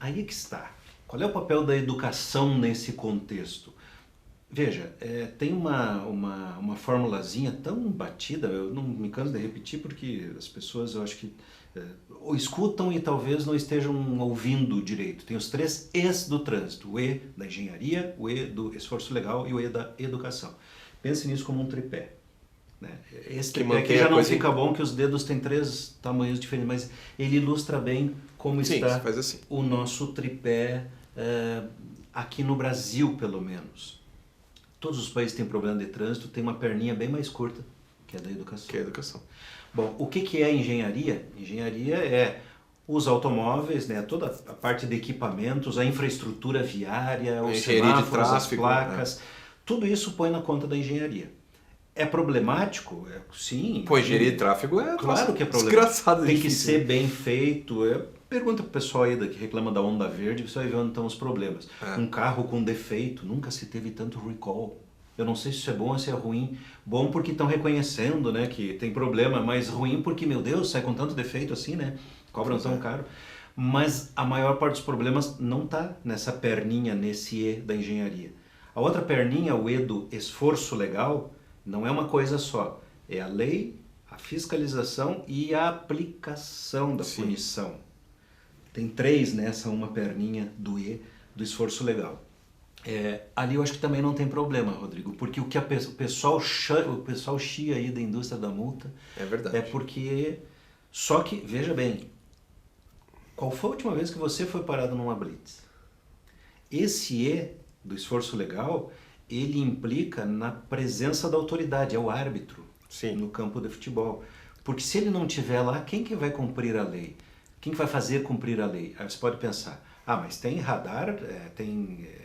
aí é que está. Qual é o papel da educação nesse contexto? Veja, tem uma formulazinha tão batida, eu não me canso de repetir porque as pessoas eu acho que ou escutam e talvez não estejam ouvindo direito. Tem os 3 E's do trânsito, o E da engenharia, o E do esforço legal e o E da educação. Pense nisso como um tripé. Né? Esse tripé aqui já não fica bom, que os dedos têm 3 tamanhos diferentes, mas ele ilustra bem como está o nosso tripé aqui no Brasil, pelo menos. Todos os países têm problema de trânsito, tem uma perninha bem mais curta, que é da educação. Que é a educação. Bom, o que é engenharia? Engenharia é os automóveis, né, toda a parte de equipamentos, a infraestrutura viária, os semáforos, as placas, tudo isso põe na conta da engenharia. É problemático? Sim. Pô, engenharia de tráfego claro que é problemático. Desgraçado. Tem que ser bem feito. Pergunta pro pessoal aí que reclama da onda verde, você vai ver onde estão os problemas. Um carro com defeito, nunca se teve tanto recall. Eu não sei se isso é bom ou se é ruim. Bom porque estão reconhecendo, né, que tem problema, mas ruim porque, meu Deus, sai com tanto defeito assim, né? Cobram tão caro. Mas a maior parte dos problemas não está nessa perninha, nesse E da engenharia. A outra perninha, o E do esforço legal, não é uma coisa só. É a lei, a fiscalização e a aplicação da punição. Tem 3 nessa uma perninha do E do esforço legal. Ali eu acho que também não tem problema, Rodrigo, porque o que o pessoal chia aí da indústria da multa é verdade. É porque... Só que, veja bem, qual foi a última vez que você foi parado numa blitz? Esse E do esforço legal, ele implica na presença da autoridade, é o árbitro no campo de futebol. Porque se ele não estiver lá, quem que vai cumprir a lei? Quem que vai fazer cumprir a lei? Aí você pode pensar, mas tem radar,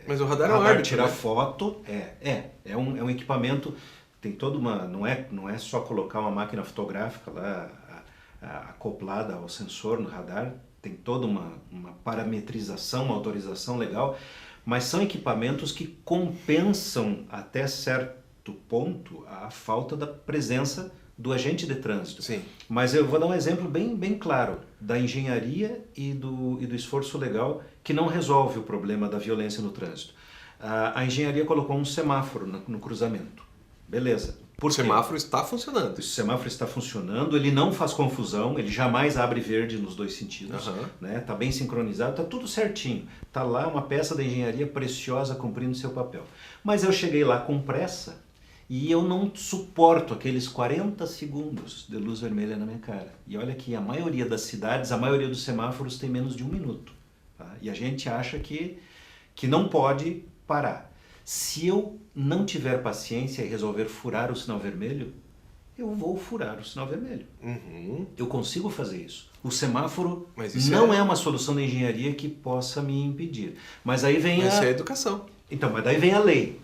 mas o radar é um árbitro, tirar foto, é um equipamento, tem toda uma, não é só colocar uma máquina fotográfica lá acoplada ao sensor no radar, tem toda uma parametrização, uma autorização legal, mas são equipamentos que compensam até certo ponto a falta da presença do agente de trânsito. Sim. Mas eu vou dar um exemplo bem claro da engenharia e do esforço legal que não resolve o problema da violência no trânsito. A engenharia colocou um semáforo no cruzamento. Beleza. O semáforo está funcionando. O semáforo está funcionando, ele não faz confusão, ele jamais abre verde nos 2 sentidos. Né? Tá bem sincronizado, tá tudo certinho. Tá lá uma peça da engenharia preciosa cumprindo seu papel. Mas eu cheguei lá com pressa e eu não suporto aqueles 40 segundos de luz vermelha na minha cara. E olha que a maioria das cidades, a maioria dos semáforos tem menos de 1 minuto. Tá? E a gente acha que não pode parar. Se eu não tiver paciência e resolver furar o sinal vermelho, eu vou furar o sinal vermelho. Eu consigo fazer isso. O semáforo não é uma solução da engenharia que possa me impedir. Mas aí vem Isso é a educação. Então, mas daí vem a lei.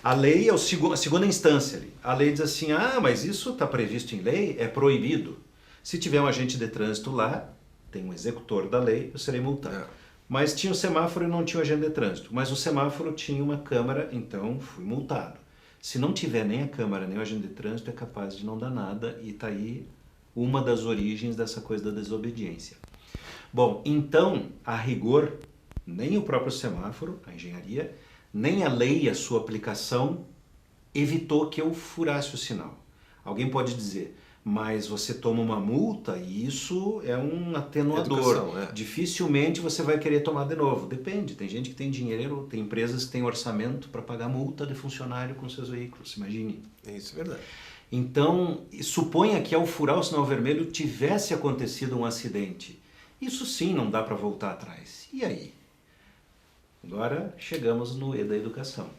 A lei é a segunda instância ali. A lei diz assim, mas isso está previsto em lei, é proibido. Se tiver um agente de trânsito lá, tem um executor da lei, eu serei multado. Mas tinha o semáforo e não tinha o agente de trânsito. Mas o semáforo tinha uma câmera, então fui multado. Se não tiver nem a câmera nem o agente de trânsito, é capaz de não dar nada. E está aí uma das origens dessa coisa da desobediência. Bom, então, a rigor, nem o próprio semáforo, a engenharia, nem a lei e a sua aplicação evitou que eu furasse o sinal. Alguém pode dizer, mas você toma uma multa e isso é um atenuador. Dificilmente você vai querer tomar de novo. Depende, tem gente que tem dinheiro, tem empresas que têm orçamento para pagar multa de funcionário com seus veículos, imagine. Isso é verdade. Então, suponha que ao furar o sinal vermelho tivesse acontecido um acidente. Isso sim não dá para voltar atrás. E aí? Agora chegamos no E da educação.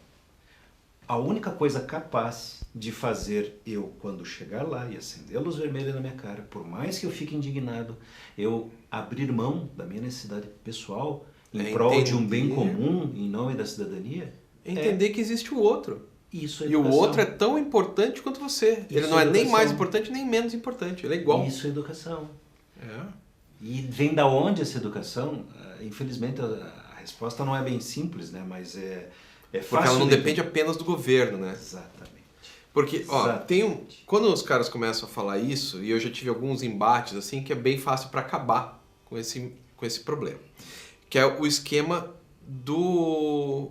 A única coisa capaz de fazer eu, quando chegar lá e acender a luz vermelha na minha cara, por mais que eu fique indignado, eu abrir mão da minha necessidade pessoal em prol de um bem comum, em nome da cidadania, entender que existe o outro. Isso é educação. E o outro é tão importante quanto você. Ele não é nem mais importante nem menos importante. Ele é igual. Isso é educação. E vem da onde essa educação? Infelizmente a resposta não é bem simples, né? Mas é fácil. Porque ela não depende apenas do governo, né? Exatamente. Porque, quando os caras começam a falar isso, e eu já tive alguns embates assim, que é bem fácil para acabar com esse problema. que é o esquema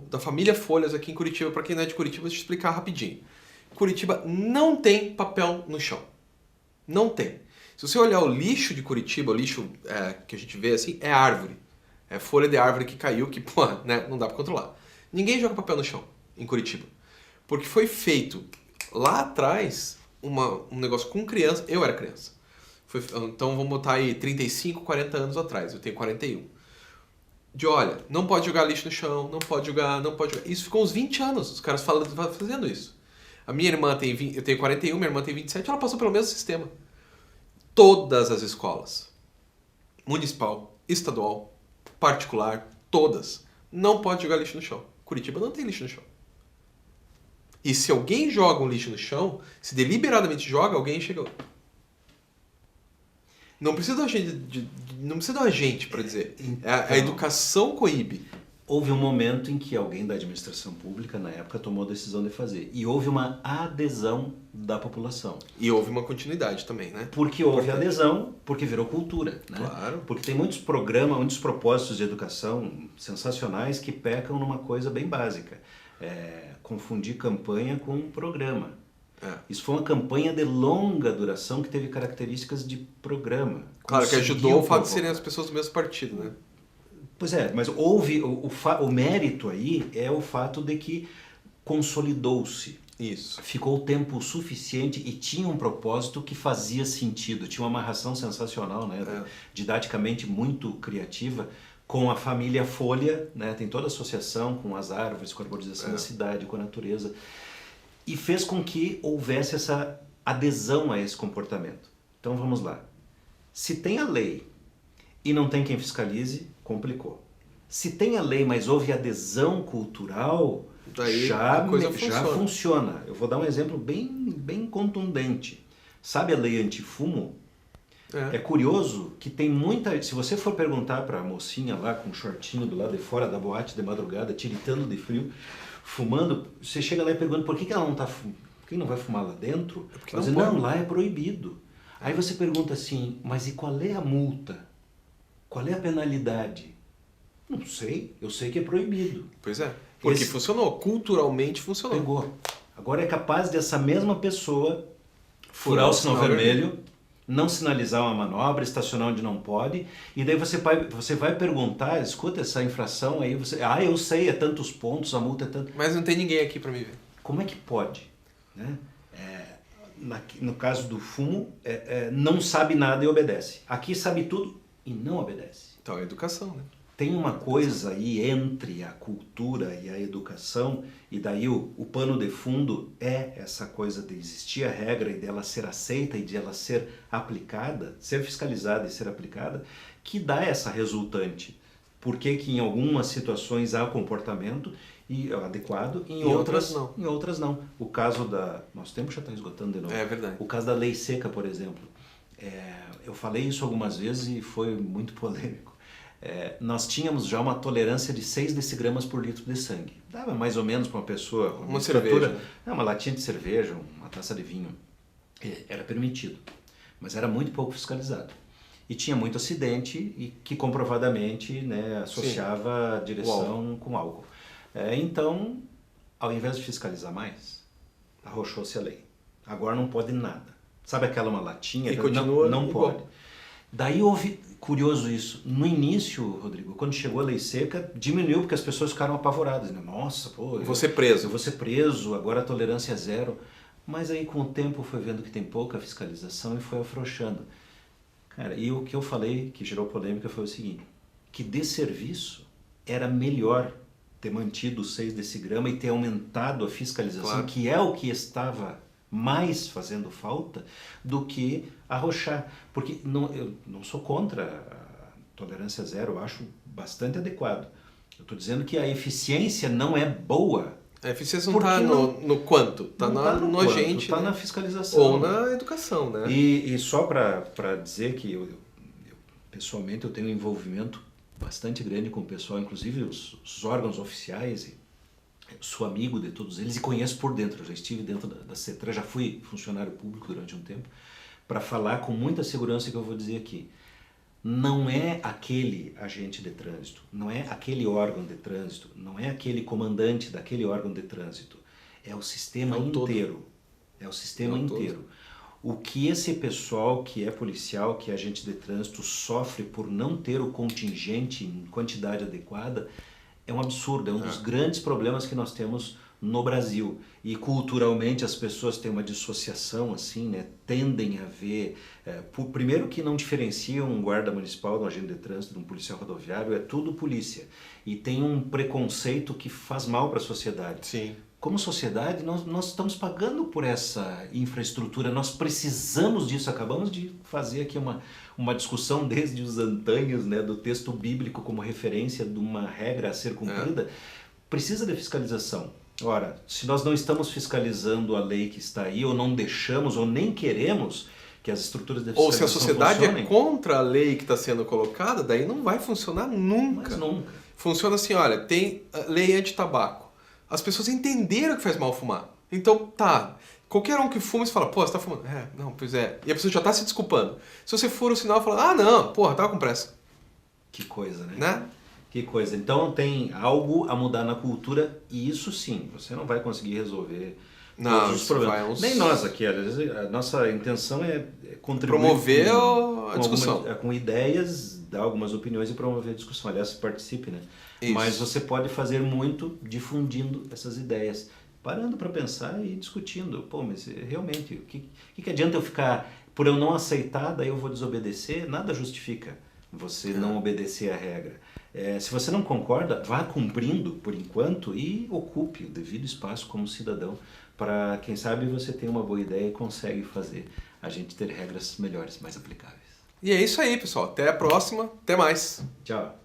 da família Folhas aqui em Curitiba. Para quem não é de Curitiba, deixa eu explicar rapidinho. Curitiba não tem papel no chão. Não tem. Se você olhar o lixo de Curitiba, o lixo que a gente vê assim, é árvore. É folha de árvore que caiu, que né, não dá para controlar. Ninguém joga papel no chão em Curitiba. Porque foi feito lá atrás um negócio com criança. Eu era criança. Então vamos botar aí 35, 40 anos atrás. Eu tenho 41. Olha, não pode jogar lixo no chão, não pode jogar. Isso ficou uns 20 anos, os caras fazendo isso. A minha irmã eu tenho 41, minha irmã tem 27, ela passou pelo mesmo sistema. Todas as escolas, municipal, estadual, particular, todas, não pode jogar lixo no chão. Curitiba não tem lixo no chão. E se alguém joga um lixo no chão, se deliberadamente joga, alguém chegou. Não precisa de um agente para dizer. Então, a educação coíbe. Houve um momento em que alguém da administração pública, na época, tomou a decisão de fazer. E houve uma adesão da população. E houve uma continuidade também, né? Porque houve adesão, porque virou cultura. Né? Claro. Porque tem muitos programas, muitos propósitos de educação sensacionais que pecam numa coisa bem básica. Confundir campanha com programa. Isso foi uma campanha de longa duração que teve características de programa. Claro, que ajudou o fato de serem as pessoas do mesmo partido, né? Pois é, mas houve o mérito aí é o fato de que consolidou-se. Isso. Ficou tempo suficiente e tinha um propósito que fazia sentido. Tinha uma amarração sensacional, né? Didaticamente muito criativa, com a família Folha, né? Tem toda a associação com as árvores, com a arborização da cidade, com a natureza. E fez com que houvesse essa adesão a esse comportamento. Então vamos lá. Se tem a lei e não tem quem fiscalize, complicou. Se tem a lei, mas houve adesão cultural, daí já funciona. Eu vou dar um exemplo bem contundente. Sabe a lei antifumo? É curioso que tem muita... Se você for perguntar para a mocinha lá com um shortinho do lado de fora da boate de madrugada, tiritando de frio, fumando, você chega lá e pergunta por que ela não tá fumando? Por que não vai fumar lá dentro? Porque não, lá é proibido. Aí você pergunta assim, mas e qual é a multa? Qual é a penalidade? Não sei, eu sei que é proibido. Pois é, porque funcionou, culturalmente funcionou. Pegou. Agora é capaz dessa mesma pessoa furar o sinal vermelho, não sinalizar uma manobra, estacionar onde não pode, e daí você vai perguntar, escuta essa infração aí, eu sei, é tantos pontos, a multa é tanto... Mas não tem ninguém aqui para me ver. Como é que pode? Né? No caso do fumo, não sabe nada e obedece. Aqui sabe tudo e não obedece. Então é educação, né? Tem uma coisa aí entre a cultura e a educação, e daí o pano de fundo é essa coisa de existir a regra e dela ser aceita e de ela ser aplicada, ser fiscalizada e ser aplicada, que dá essa resultante. Por que em algumas situações há comportamento adequado e em outras não? Em outras não. O caso nosso tempo já está esgotando de novo. É verdade. O caso da lei seca, por exemplo. Eu falei isso algumas vezes e foi muito polêmico. Nós tínhamos já uma tolerância de 6 decigramas por litro de sangue. Dava mais ou menos para uma pessoa... Uma cerveja. Uma latinha de cerveja, uma taça de vinho. Era permitido, mas era muito pouco fiscalizado. E tinha muito acidente e que comprovadamente, né, associava a direção com álcool. Então, ao invés de fiscalizar mais, arrochou-se a lei. Agora não pode nada. Sabe aquela uma latinha? E continua não igual. pode. Daí houve, curioso isso, no início, Rodrigo, quando chegou a lei seca, diminuiu porque as pessoas ficaram apavoradas. Né? Nossa, pô... Eu vou ser preso. Eu vou ser preso, agora a tolerância é zero. Mas aí com o tempo foi vendo que tem pouca fiscalização e foi afrouxando. Cara, e o que eu falei, que gerou polêmica, foi o seguinte, que de serviço era melhor ter mantido os 6 decigramas e ter aumentado a fiscalização, claro, que é o que estava mais fazendo falta, do que arrochar. Porque eu não sou contra a tolerância zero, eu acho bastante adequado. Eu estou dizendo que a eficiência não é boa. A eficiência não está no quanto, está no agente. Está, né? Na fiscalização. Ou na educação, né? E só para dizer que eu, pessoalmente, eu tenho um envolvimento bastante grande com o pessoal, inclusive os órgãos oficiais, e sou amigo de todos eles e conheço por dentro. Eu já estive dentro da CETRAN, já fui funcionário público durante um tempo, para falar com muita segurança que eu vou dizer aqui. não é aquele agente de trânsito, não é aquele órgão de trânsito, não é aquele comandante daquele órgão de trânsito. É o sistema inteiro. É o sistema inteiro. O que esse pessoal que é policial, que é agente de trânsito, sofre por não ter o contingente em quantidade adequada, é um absurdo, é um dos grandes problemas que nós temos no Brasil. E culturalmente as pessoas têm uma dissociação, assim, né? Tendem a ver... primeiro que não diferenciam um guarda municipal, um agente de trânsito, de um policial rodoviário, é tudo polícia. E tem um preconceito que faz mal para a sociedade. Sim. Como sociedade, nós estamos pagando por essa infraestrutura, nós precisamos disso. Acabamos de fazer aqui uma discussão desde os antanhos, né, do texto bíblico como referência de uma regra a ser cumprida. Precisa de fiscalização. Ora, se nós não estamos fiscalizando a lei que está aí, ou não deixamos, ou nem queremos que as estruturas de fiscalização Ou se a sociedade funcionem, é contra a lei que está sendo colocada, daí não vai funcionar nunca. Mas nunca. Funciona assim, olha, tem a lei anti-tabaco. As pessoas entenderam que faz mal fumar. Então, tá, qualquer um que fuma, você fala, pô, você tá fumando. Não, pois é. E a pessoa já tá se desculpando. Se você fura o sinal e fala, não, porra, tava com pressa. Que coisa, né? Né? Que coisa. Então tem algo a mudar na cultura e isso sim, você não vai conseguir resolver todos os problemas. Nem nós aqui, às vezes, a nossa intenção é contribuir. Promover a discussão. Com ideias, dar algumas opiniões e promover a discussão. Aliás, participe, né? Isso. Mas você pode fazer muito difundindo essas ideias, parando para pensar e discutindo. Pô, mas realmente, o que adianta eu ficar... Por eu não aceitar, daí eu vou desobedecer? Nada justifica você não obedecer a regra. Se você não concorda, vá cumprindo por enquanto e ocupe o devido espaço como cidadão para, quem sabe, você tem uma boa ideia e consegue fazer a gente ter regras melhores, mais aplicáveis. E é isso aí, pessoal. Até a próxima. Até mais. Tchau.